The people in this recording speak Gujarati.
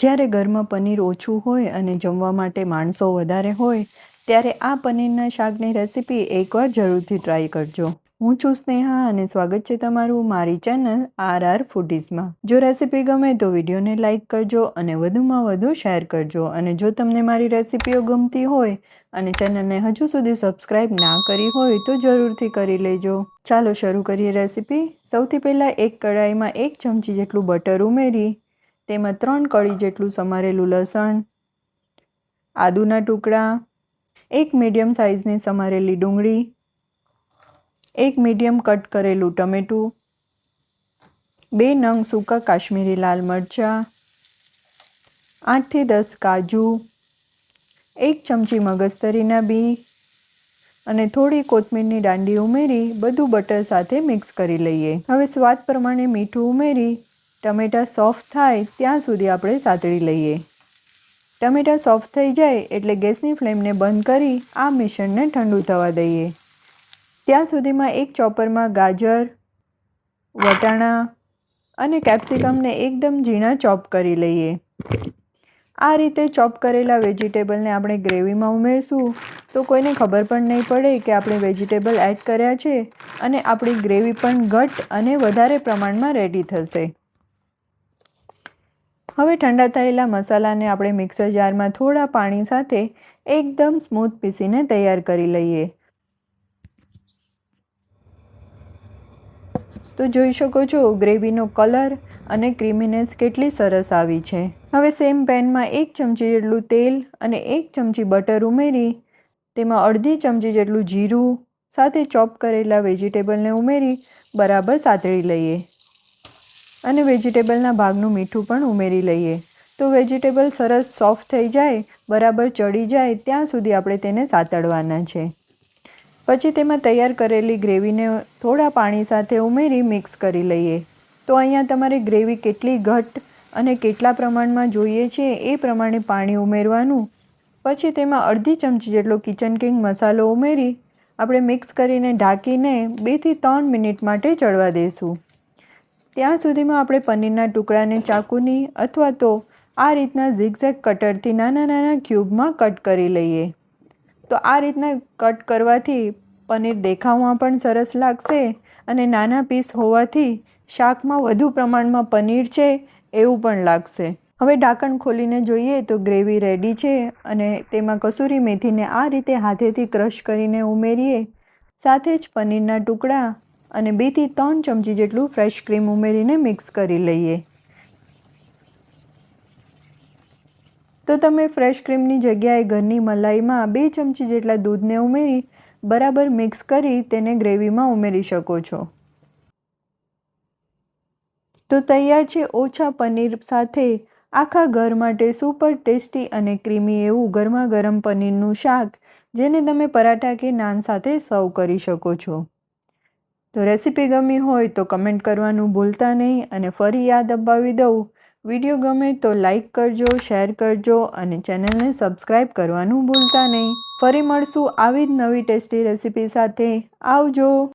જ્યારે ઘરમાં પનીર ઓછું હોય અને જમવા માટે માણસો વધારે હોય ત્યારે આ પનીરના શાકની રેસીપી એકવાર જરૂરથી ટ્રાય કરજો. હું છું સ્નેહા અને સ્વાગત છે તમારું મારી ચેનલ RR ફૂડીઝમાં. જો રેસીપી ગમે તો વિડીયોને લાઇક કરજો અને વધુમાં વધુ શેર કરજો. અને જો તમને મારી રેસીપીઓ ગમતી હોય અને ચેનલને હજુ સુધી સબસ્ક્રાઈબ ના કરી હોય તો જરૂરથી કરી લેજો. ચાલો શરૂ કરીએ રેસીપી. સૌથી પહેલાં એક કઢાઈમાં 1 ચમચી જેટલું બટર ઉમેરી તેમાં 3 કળી જેટલું સમારેલું લસણ, આદુના ટુકડા, 1 મીડિયમ સાઇઝની સમારેલી ડુંગળી, 1 મીડિયમ કટ કરેલું ટમેટું, 2 નંગ સૂકા કાશ્મીરી લાલ મરચાં, 8 થી 10 કાજુ, 1 ચમચી મગજતરીના બી અને થોડી કોથમીરની દાંડી ઉમેરી બધું બટર સાથે મિક્સ કરી લઈએ. હવે સ્વાદ પ્રમાણે મીઠું ઉમેરી ટમેટાં સોફ્ટ થાય ત્યાં સુધી આપણે સાતળી લઈએ. ટમેટાં સોફ્ટ થઈ જાય એટલે ગેસની ફ્લેમને બંધ કરી આ મિશ્રણને ઠંડુ થવા દઈએ. ત્યાં સુધીમાં એક ચોપરમાં ગાજર, વટાણા અને કેપ્સિકમને એકદમ ઝીણા ચોપ કરી લઈએ. આ રીતે ચોપ કરેલા વેજીટેબલને આપણે ગ્રેવીમાં ઉમેરશું તો કોઈને ખબર પણ નહીં પડે કે આપણે વેજીટેબલ એડ કર્યા છે અને આપણી ગ્રેવી પણ ઘટ અને વધારે પ્રમાણમાં રેડી થશે. હવે ઠંડા થયેલા મસાલાને આપણે મિક્સર જારમાં થોડા પાણી સાથે એકદમ સ્મૂથ પીસીને તૈયાર કરી લઈએ. તો જોઈ શકો છો ગ્રેવીનો કલર અને ક્રીમીનેસ કેટલી સરસ આવી છે. હવે સેમ પેનમાં 1 ચમચી જેટલું તેલ અને 1 ચમચી બટર ઉમેરી તેમાં અડધી ચમચી જેટલું જીરું સાથે ચોપ કરેલા વેજીટેબલને ઉમેરી બરાબર સાતળી લઈએ અને વેજીટેબલના ભાગનું મીઠું પણ ઉમેરી લઈએ. તો વેજીટેબલ સરસ સોફ્ટ થઈ જાય, બરાબર ચડી જાય ત્યાં સુધી આપણે તેને સાતળવાના છે. પછી તેમાં તૈયાર કરેલી ગ્રેવીને થોડા પાણી સાથે ઉમેરી મિક્સ કરી લઈએ. તો અહીંયા તમારે ગ્રેવી કેટલી ઘટ અને કેટલા પ્રમાણમાં જોઈએ છે એ પ્રમાણે પાણી ઉમેરવાનું. પછી તેમાં અડધી ચમચી જેટલો કિચન કિંગ મસાલો ઉમેરી આપણે મિક્સ કરીને ઢાંકીને 2 થી 3 મિનિટ માટે ચડવા દઈશું. ત્યાં સુધીમાં આપણે પનીરના ટુકડાને ચાકુની અથવા તો આ રીતના ઝિગઝેગ કટરથી નાના નાના ક્યુબમાં કટ કરી લઈએ. તો આ રીતના કટ કરવાથી પનીર દેખાવમાં પણ સરસ લાગશે અને નાના પીસ હોવાથી શાકમાં વધુ પ્રમાણમાં પનીર છે એવું પણ લાગશે. હવે ઢાંકણ ખોલીને જોઈએ તો ગ્રેવી રેડી છે અને તેમાં કસૂરી મેથીને આ રીતે હાથેથી ક્રશ કરીને ઉમેરીએ. સાથે જ પનીરના ટુકડા અને 2 થી 3 ચમચી જેટલું ફ્રેશ ક્રીમ ઉમેરીને મિક્સ કરી લઈએ. તો તમે ફ્રેશ ક્રીમની જગ્યાએ ઘરની મલાઈમાં 2 ચમચી જેટલા દૂધને ઉમેરી બરાબર મિક્સ કરી તેને ગ્રેવીમાં ઉમેરી શકો છો. તો તૈયાર છે ઓછા પનીર સાથે આખા ઘર માટે સુપર ટેસ્ટી અને ક્રીમી એવું ગરમા ગરમ પનીરનું શાક, જેને તમે પરાઠા કે નાન સાથે સર્વ કરી શકો છો. તો રેસીપી ગમી હોય તો કમેન્ટ કરવાનું ભૂલતા નહીં અને ફરી યાદ અપાવી દઉં, વિડીયો ગમે તો લાઈક કરજો, શેર કરજો અને ચેનલને સબસ્ક્રાઈબ કરવાનું ભૂલતા નહીં. ફરી મળશું આવી જ નવી ટેસ્ટી રેસીપી સાથે. આવજો.